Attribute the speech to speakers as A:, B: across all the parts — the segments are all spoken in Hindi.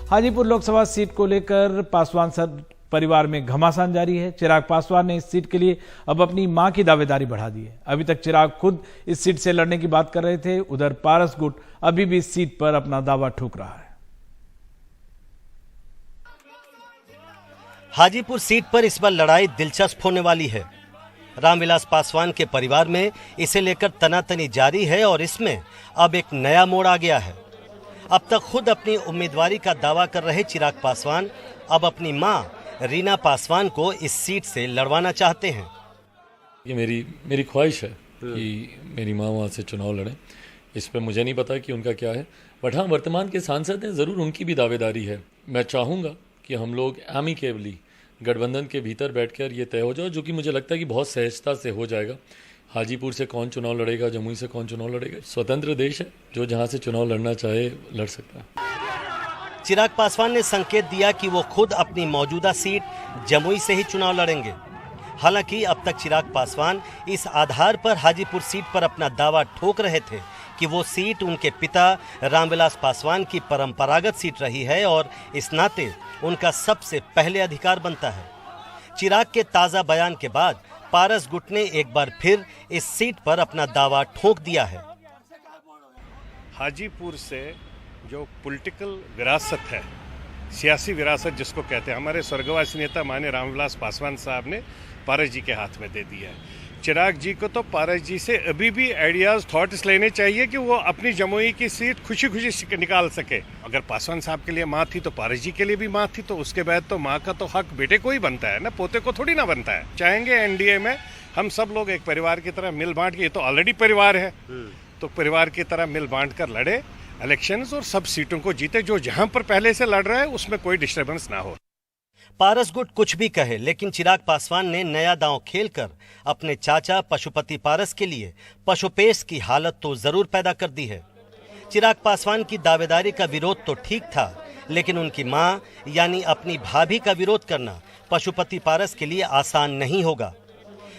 A: हाजीपुर लोकसभा सीट को लेकर पासवान सर परिवार में घमासान जारी है। चिराग पासवान ने इस सीट के लिए अब अपनी मां की दावेदारी बढ़ा दी है। अभी तक चिराग खुद इस सीट से लड़ने की बात कर रहे थे। उधर पारस गुट अभी भी इस सीट पर अपना दावा ठोक रहा है।
B: हाजीपुर सीट पर इस बार लड़ाई दिलचस्प होने वाली है। रामविलास पासवान के परिवार में इसे लेकर तनातनी जारी है और इसमें अब एक नया मोड़ आ गया है। अब तक खुद अपनी उम्मीदवारी का दावा कर रहे चिराग पासवान अब अपनी मां रीना पासवान को इस सीट से लड़वाना चाहते हैं।
C: ये मेरी ख्वाहिश है कि मेरी मां वहाँ से चुनाव लड़े। इस पे मुझे नहीं पता कि उनका क्या है, बट हाँ, वर्तमान के सांसद हैं, ज़रूर उनकी भी दावेदारी है। मैं चाहूँगा कि हम लोग एमिकेबली गठबंधन के भीतर बैठकर ये तय हो जाए, जो कि मुझे लगता है कि बहुत सहजता से हो जाएगा। हाजीपुर से कौन चुनाव लड़ेगा, जमुई से कौन चुनाव लड़ेगा, स्वतंत्र देश है, जो जहाँ से चुनाव लड़ना चाहे लड़ सकता है।
B: चिराग पासवान ने संकेत दिया कि वो खुद अपनी मौजूदा सीट जमुई से ही चुनाव लड़ेंगे। हालांकि अब तक चिराग पासवान इस आधार पर हाजीपुर सीट पर अपना दावा ठोक रहे थे कि वो सीट उनके पिता रामविलास पासवान की परंपरागत सीट रही है और इस नाते उनका सबसे पहले अधिकार बनता है। चिराग के ताज़ा बयान के बाद पारस गुट ने एक बार फिर इस सीट पर अपना दावा ठोक दिया है।
D: हाजीपुर से जो पॉलिटिकल विरासत है, सियासी विरासत जिसको कहते हैं, हमारे स्वर्गवासी नेता माननीय रामविलास पासवान साहब ने पारस जी के हाथ में दे दिया है। चिराग जी को तो पारस जी से अभी भी आइडियाज थॉट्स लेने चाहिए कि वो अपनी जमुई की सीट खुशी खुशी निकाल सके। अगर पासवान साहब के लिए माँ थी तो पारस जी के लिए भी माँ थी, तो उसके बाद तो माँ का तो हक बेटे को ही बनता है ना, पोते को थोड़ी ना बनता है। चाहेंगे एनडीए में हम सब लोग एक परिवार की तरह मिल बांट के, ये तो ऑलरेडी परिवार है, तो परिवार की तरह मिल बांट कर लड़े इलेक्शंस और सब सीटों को जीते। जो जहां पर पहले से लड़ रहा है उसमें कोई डिस्टर्बेंस ना हो।
B: पारस गुट कुछ भी कहे, लेकिन चिराग पासवान ने नया दांव खेलकर अपने चाचा पशुपति पारस के लिए पशुपेश की हालत तो जरूर पैदा कर दी है। चिराग पासवान की दावेदारी का विरोध तो ठीक था, लेकिन उनकी मां यानी अपनी भाभी का विरोध करना पशुपति पारस के लिए आसान नहीं होगा।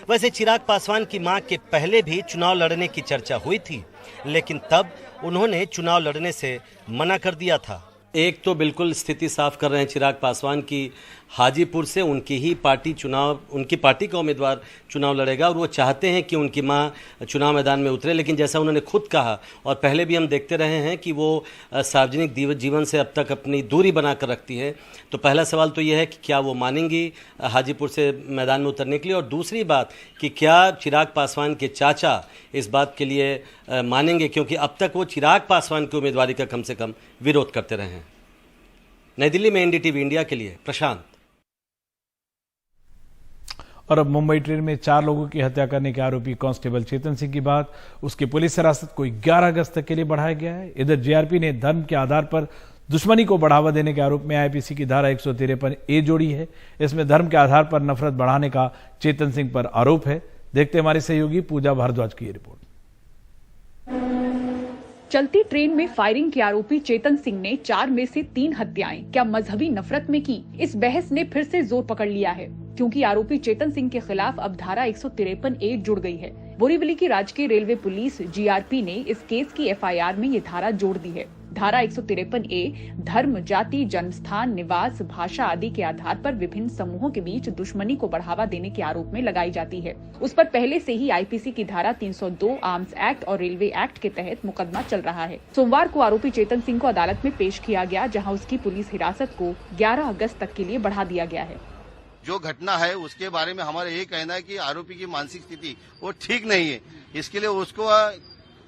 B: वैसे चिराग पासवान की मां के पहले भी चुनाव लड़ने की चर्चा हुई थी, लेकिन तब उन्होंने चुनाव लड़ने से मना कर दिया था। एक तो बिल्कुल स्थिति साफ कर रहे हैं चिराग पासवान की हाजीपुर से उनकी पार्टी का उम्मीदवार चुनाव लड़ेगा और वो चाहते हैं कि उनकी मां चुनाव मैदान में उतरे। लेकिन जैसा उन्होंने खुद कहा और पहले भी हम देखते रहे हैं कि वो सार्वजनिक जीवन से अब तक अपनी दूरी बनाकर रखती है। तो पहला सवाल तो ये है कि क्या वो मानेंगी हाजीपुर से मैदान में उतरने के लिए, और दूसरी बात कि क्या चिराग पासवान के चाचा इस बात के लिए मानेंगे, क्योंकि अब तक वो चिराग पासवान की उम्मीदवारी का कम से कम विरोध करते रहे हैं। नई दिल्ली में एनडीटीवी इंडिया के लिए प्रशांत।
A: और अब मुंबई ट्रेन में 4 लोगों की हत्या करने के आरोपी कांस्टेबल चेतन सिंह की बात उसकी पुलिस हिरासत को 11 अगस्त तक के लिए बढ़ाया गया है। इधर जीआरपी ने धर्म के आधार पर दुश्मनी को बढ़ावा देने के आरोप में आईपीसी की धारा 153A जोड़ी है। इसमें धर्म के आधार पर नफरत बढ़ाने का चेतन सिंह पर आरोप है। देखते हमारी सहयोगी पूजा भारद्वाज की रिपोर्ट।
E: चलती ट्रेन में फायरिंग के आरोपी चेतन सिंह ने 4 में से 3 हत्याएं क्या मजहबी नफरत में की? इस बहस ने फिर से जोर पकड़ लिया है, क्योंकि आरोपी चेतन सिंह के खिलाफ अब धारा 153A जुड़ गई है। बोरीवली की राजकीय रेलवे पुलिस जीआरपी ने इस केस की एफआईआर में ये धारा जोड़ दी है। धारा 153A धर्म, जाति, जन्मस्थान, निवास, भाषा आदि के आधार पर विभिन्न समूहों के बीच दुश्मनी को बढ़ावा देने के आरोप में लगाई जाती है। उस पर पहले से ही आईपीसी की धारा 302 आर्म्स एक्ट और रेलवे एक्ट के तहत मुकदमा चल रहा है। सोमवार को आरोपी चेतन सिंह को अदालत में पेश किया गया, जहां उसकी पुलिस हिरासत को 11 अगस्त तक के लिए बढ़ा दिया गया है।
F: जो घटना है उसके बारे में हमारा ये कहना है कि आरोपी की मानसिक स्थिति वो ठीक नहीं है। इसके लिए उसको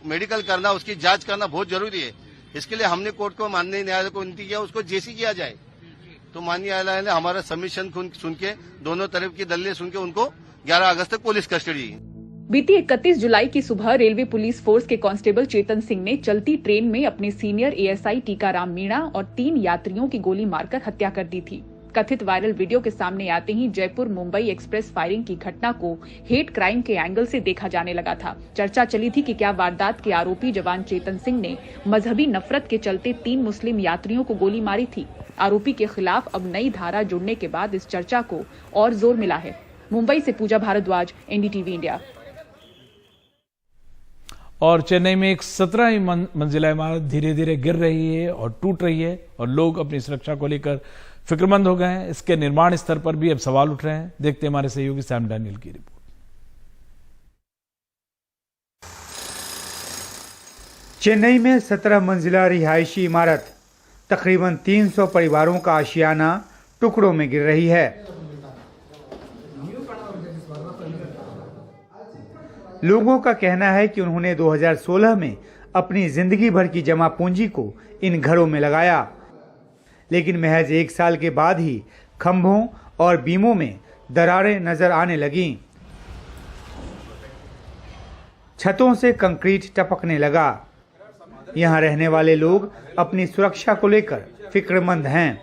F: मेडिकल करना, उसकी जांच करना बहुत जरूरी है। इसके लिए हमने कोर्ट को माननीय न्यायालय को विनती किया उसको जेसी किया जाए। तो माननीय न्यायालय ने हमारा सबमिशन सुन के, दोनों तरफ की दलीलें सुन के उनको 11 अगस्त तक पुलिस कस्टडी।
E: बीती 31 जुलाई की सुबह रेलवे पुलिस फोर्स के कांस्टेबल चेतन सिंह ने चलती ट्रेन में अपने सीनियर एएसआई टीकाराम मीणा और 3 यात्रियों की गोली मारकर हत्या कर दी थी। कथित वायरल वीडियो के सामने आते ही जयपुर मुंबई एक्सप्रेस फायरिंग की घटना को हेट क्राइम के एंगल से देखा जाने लगा था। चर्चा चली थी कि क्या वारदात के आरोपी जवान चेतन सिंह ने मजहबी नफरत के चलते 3 मुस्लिम यात्रियों को गोली मारी थी। आरोपी के खिलाफ अब नई धारा जुड़ने के बाद इस चर्चा को और जोर मिला है। मुंबई से पूजा भारद्वाज, एनडीटीवी इंडिया।
A: और चेन्नई में एक 17 मंजिला इमारत धीरे धीरे गिर रही है और टूट रही है और लोग अपनी सुरक्षा को लेकर फिक्रमंद हो गए हैं। इसके निर्माण स्तर पर भी अब सवाल उठ रहे हैं। देखते हैं हमारे सहयोगी सैम डैनियल की रिपोर्ट।
G: चेन्नई में 17 मंजिला रिहायशी इमारत तकरीबन 300 परिवारों का आशियाना टुकड़ों में गिर रही है। लोगों का कहना है कि उन्होंने 2016 में अपनी जिंदगी भर की जमा पूंजी को इन घरों में लगाया, लेकिन महज 1 साल के बाद ही खंभों और बीमों में दरारें नजर आने लगीं। छतों से कंक्रीट टपकने लगा। यहाँ रहने वाले लोग अपनी सुरक्षा को लेकर फिक्रमंद हैं।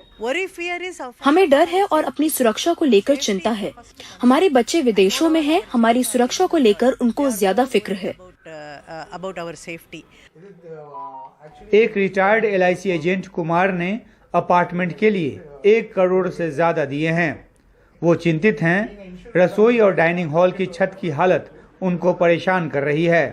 H: हमें डर है और अपनी सुरक्षा को लेकर चिंता है। हमारे बच्चे विदेशों में हैं, हमारी सुरक्षा को लेकर उनको ज्यादा फिक्र है।
G: एक रिटायर्ड LIC एजेंट कुमार ने अपार्टमेंट के लिए 1 करोड़ से ज्यादा दिए हैं। वो चिंतित हैं। रसोई और डाइनिंग हॉल की छत की हालत उनको परेशान कर रही है।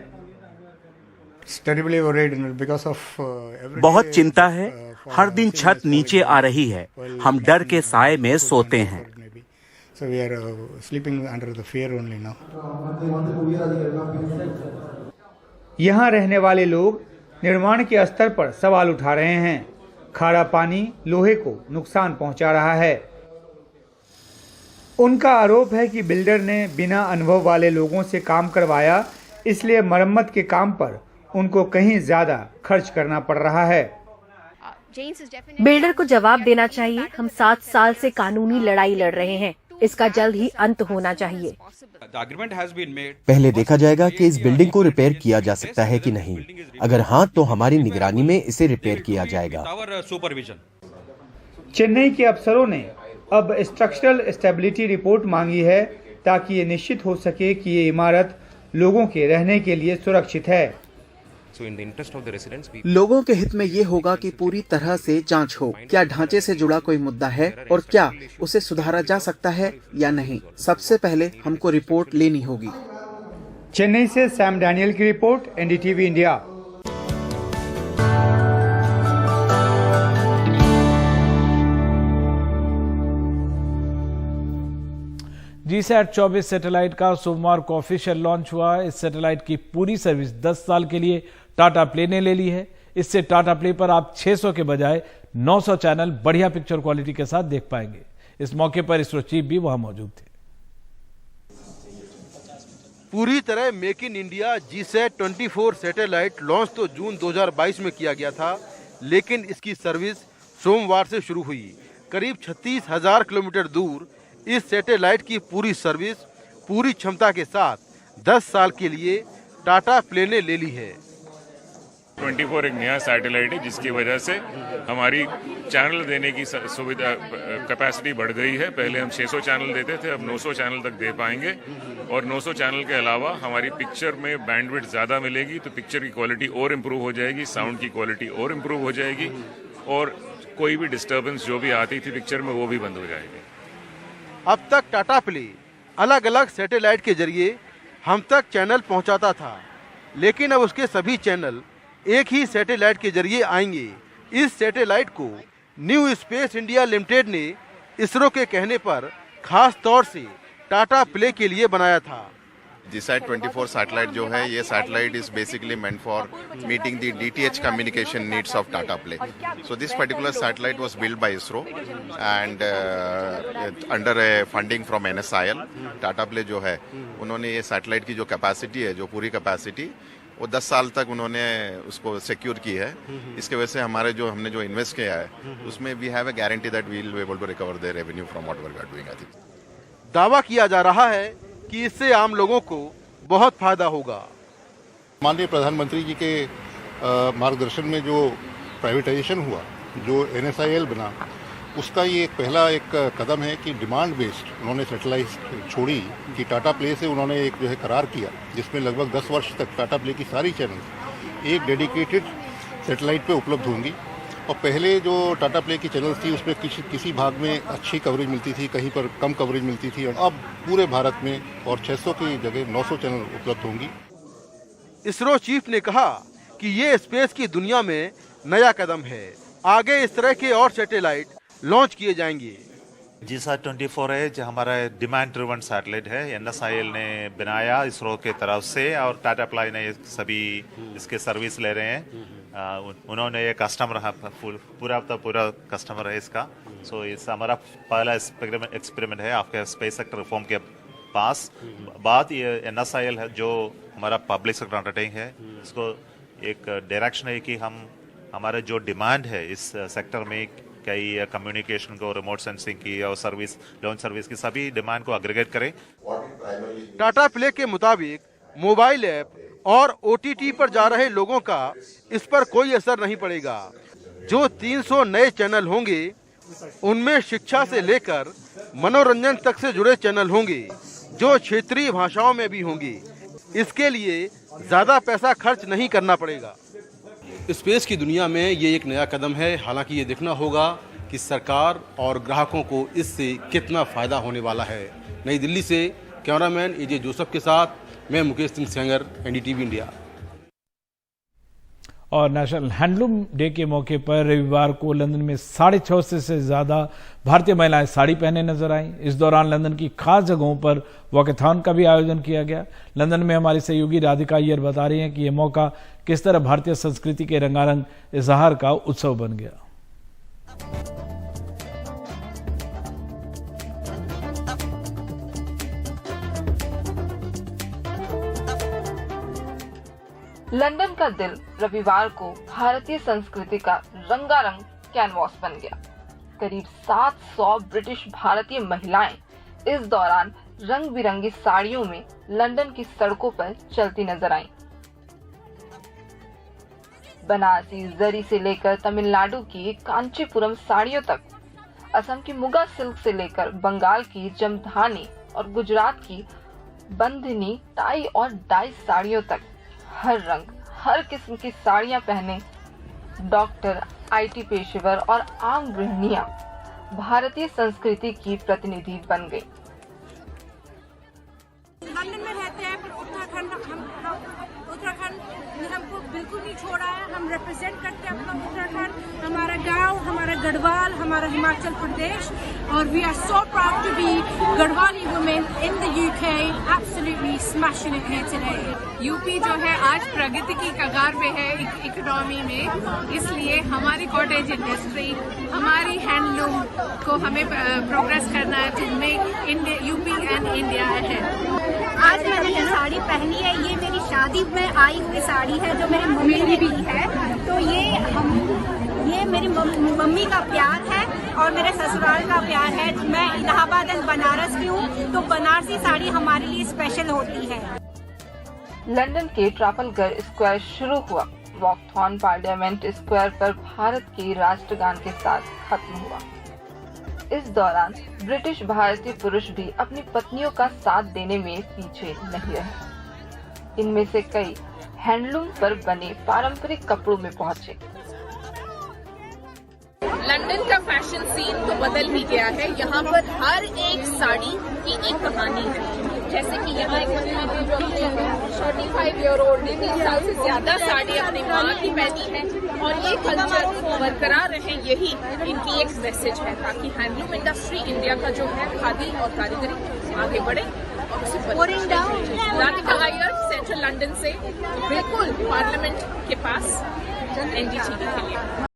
I: बहुत चिंता है। हर दिन छत नीचे आ रही है। हम डर के साए में सोते हैं।
G: यहाँ रहने वाले लोग निर्माण के स्तर पर सवाल उठा रहे हैं। खारा पानी लोहे को नुकसान पहुंचा रहा है। उनका आरोप है कि बिल्डर ने बिना अनुभव वाले लोगों से काम करवाया, इसलिए मरम्मत के काम पर उनको कहीं ज्यादा खर्च करना पड़ रहा है।
H: बिल्डर को जवाब देना चाहिए। हम 7 साल से कानूनी लड़ाई लड़ रहे हैं। इसका जल्द ही अंत होना चाहिए।
J: पहले देखा जाएगा कि इस बिल्डिंग को रिपेयर किया जा सकता है कि नहीं। अगर हाँ, तो हमारी निगरानी में इसे रिपेयर किया जाएगा।
G: चेन्नई के अफसरों ने अब स्ट्रक्चरल स्टेबिलिटी रिपोर्ट मांगी है ताकि ये निश्चित हो सके कि ये इमारत लोगों के रहने के लिए सुरक्षित है।
K: लोगों के हित में ये होगा कि पूरी तरह से जांच हो। क्या ढांचे से जुड़ा कोई मुद्दा है और क्या उसे सुधारा जा सकता है या नहीं। सबसे पहले हमको रिपोर्ट लेनी होगी।
G: चेन्नई से सैम डैनियल की report, NDTV India.
A: GSAT 24 satellite का सोमवार को ऑफिशियल लॉन्च हुआ। इस सैटेलाइट की पूरी सर्विस 10 साल के लिए टाटा प्ले ने ले ली है। इससे टाटा प्ले पर आप 600 के बजाय 900 चैनल बढ़िया पिक्चर क्वालिटी के साथ देख पाएंगे। इस मौके पर इसरो चीफ भी वहां मौजूद थे।
L: पूरी तरह make in India GSAT 24 satellite launch तो जून 2022 में किया गया था, लेकिन इसकी सर्विस सोमवार से शुरू हुई। करीब 36,000 किलोमीटर दूर इस सैटेलाइट की पूरी सर्विस पूरी क्षमता के साथ 10 साल के लिए टाटा प्ले ने ले ली है।
M: 24 एक नया सैटेलाइट है जिसकी वजह से हमारी चैनल देने की सुविधा कैपेसिटी बढ़ गई है। पहले हम 600 चैनल देते थे, अब 900 चैनल तक दे पाएंगे और 900 चैनल के अलावा हमारी पिक्चर में बैंडविड्थ ज़्यादा मिलेगी, तो पिक्चर की क्वालिटी और इम्प्रूव हो जाएगी, साउंड की क्वालिटी और इम्प्रूव हो जाएगी और कोई भी डिस्टर्बेंस जो भी आती थी पिक्चर में वो भी बंद हो जाएगी।
L: अब तक टाटा प्ले अलग अलग सैटेलाइट के जरिए हम तक चैनल पहुंचाता था, लेकिन अब उसके सभी चैनल एक ही सैटेलाइट के जरिए आएंगे। इस सैटेलाइट को न्यू स्पेस इंडिया लिमिटेड ने इसरो के कहने पर खास तौर से टाटा प्ले के लिए बनाया था।
N: GSAT 24 सैटेलाइट जो है, ये satellite is basically meant for meeting the DTH communication needs of Tata play. So this particular satellite was build by ISRO and under A funding from NSIL। Tata play जो है उन्होंने ये सैटेलाइट की जो कैपेसिटी है, जो पूरी कैपेसिटी वो 10 साल तक उन्होंने उसको सिक्योर की है। इसके वजह से हमारे हमने जो इन्वेस्ट किया है उसमें we have a guarantee that we will be able to recover the revenue from whatever we are doing. I think
L: दावा किया जा रहा है कि इससे आम लोगों को बहुत फायदा होगा।
O: माननीय प्रधानमंत्री जी के मार्गदर्शन में जो प्राइवेटाइजेशन हुआ, जो NSIL बना, उसका ये पहला एक कदम है कि डिमांड बेस्ड उन्होंने सैटेलाइट छोड़ी कि टाटा प्ले से उन्होंने एक करार किया जिसमें लगभग 10 वर्ष तक टाटा प्ले की सारी चैनल एक डेडिकेटेड सैटेलाइट पे उपलब्ध होंगी। और पहले जो टाटा प्ले की चैनल थी उसमें किसी भाग में अच्छी कवरेज मिलती थी, कहीं पर कम कवरेज मिलती थी। अब पूरे भारत में और 600 की जगह 900 चैनल उपलब्ध होंगी।
L: इसरो चीफ ने कहा कि ये स्पेस की दुनिया में नया कदम है। आगे इस तरह के और सैटेलाइट लॉन्च किए जाएंगे।
P: GSAT-24 है जो हमारा डिमांड ड्रिवन सैटेलाइट है, NSIL ने बनाया इसरो के तरफ से, और टाटा अप्लाई ने सभी इसके सर्विस ले रहे हैं। उन्होंने ये कस्टमर पूरा कस्टमर है इसका। सो इस हमारा पहला एक्सपेरिमेंट है आपके स्पेस सेक्टर रिफॉर्म के पास। बात ये NSIL है जो हमारा पब्लिक सेक्टर अंडरटेकिंग है, इसको एक डायरेक्शन है कि हम हमारे जो डिमांड है इस सेक्टर में कई कम्युनिकेशन को, रिमोट सेंसिंग की और सर्विस, लॉन्च सर्विस की सभी डिमांड को एग्रीगेट करें।
L: टाटा प्ले के मुताबिक मोबाइल ऐप और OTT पर जा रहे लोगों का इस पर कोई असर नहीं पड़ेगा। जो 300 नए चैनल होंगे उनमें शिक्षा से लेकर मनोरंजन तक से जुड़े चैनल होंगे, जो क्षेत्रीय भाषाओं में भी होंगे। इसके लिए ज्यादा पैसा खर्च नहीं करना पड़ेगा।
Q: स्पेस की दुनिया में ये एक नया कदम है। हालांकि ये देखना होगा कि सरकार और ग्राहकों को इससे कितना फ़ायदा होने वाला है। नई दिल्ली से कैमरामैन AJ जोसेफ के साथ मैं मुकेश सिंह सेंगर, NDTV इंडिया।
A: और नेशनल हैंडलूम डे के मौके पर रविवार को लंदन में 650 से ज्यादा भारतीय महिलाएं साड़ी पहने नजर आईं। इस दौरान लंदन की खास जगहों पर वॉकेथॉन का भी आयोजन किया गया। लंदन में हमारी सहयोगी राधिका अय्यर बता रही हैं कि यह मौका किस तरह भारतीय संस्कृति के रंगारंग इजहार का उत्सव बन गया।
R: लंदन का दिल रविवार को भारतीय संस्कृति का रंगारंग कैनवास बन गया। करीब 700 ब्रिटिश भारतीय महिलाएं इस दौरान रंग बिरंगी साड़ियों में लंदन की सड़कों पर चलती नजर आईं। बनारसी जरी से लेकर तमिलनाडु की कांचीपुरम साड़ियों तक, असम की मुगा सिल्क से लेकर बंगाल की जमधानी और गुजरात की बंधनी टाई और डाई साड़ियों तक, हर रंग, हर किस्म की साड़ियां पहने डॉक्टर, IT पेशेवर और आम गृहिणियां भारतीय संस्कृति की प्रतिनिधि बन गई।
S: लंदन में रहते हैं, उत्तराखंड ने हमको बिल्कुल नहीं छोड़ा है। हम रिप्रेजेंट करते हैं अपना उत्तराखंड, हमारा गांव, हमारा गढ़वाल, हमारा हिमाचल प्रदेश, और we are so proud to be Garhwali women in the UK, absolutely smashing it here today.
T: UP जो है आज प्रगति की कगार पे है इकोनॉमी में, इसलिए हमारी कॉटेज इंडस्ट्री, हमारी हैंडलूम को हमें प्रोग्रेस करना है, जिनमें यूपी एंड इंडिया है।
S: आज मैंने ये साड़ी पहनी है, ये मेरी शादी में आई हुई साड़ी है जो मेरी मम्मी ने दी है। तो ये मेरी मम्मी का प्यार है और मेरे ससुराल का प्यार है। मैं इलाहाबाद एंड बनारस की हूँ, तो बनारसी साड़ी हमारे लिए स्पेशल होती है।
R: लंदन के ट्राफलगर स्क्वायर शुरू हुआ वॉकथॉन पार्लियामेंट स्क्वायर पर भारत के राष्ट्रगान के साथ खत्म हुआ। इस दौरान ब्रिटिश भारतीय पुरुष भी अपनी पत्नियों का साथ देने में पीछे नहीं रहे। इनमें से कई हैंडलूम पर बने पारंपरिक कपड़ों में पहुंचे।
T: लंदन का फैशन सीन तो बदल ही गया है। यहाँ पर हर एक साड़ी की एक कहानी है। जैसे कि यहाँ एक महिला है जो 35 ईयर ओल्ड, 30 साल से ज्यादा साड़ी अपनी माँ की पहनी है, और ये कल्चर बरकरार रहे, यही इनकी एक मैसेज है, ताकि हैंडलूम इंडस्ट्री इंडिया का जो है खादी और कारीगरी आगे बढ़े। राधिका अय्यर, सेंट्रल लंदन से, बिल्कुल पार्लियामेंट के पास, NDTV के लिए।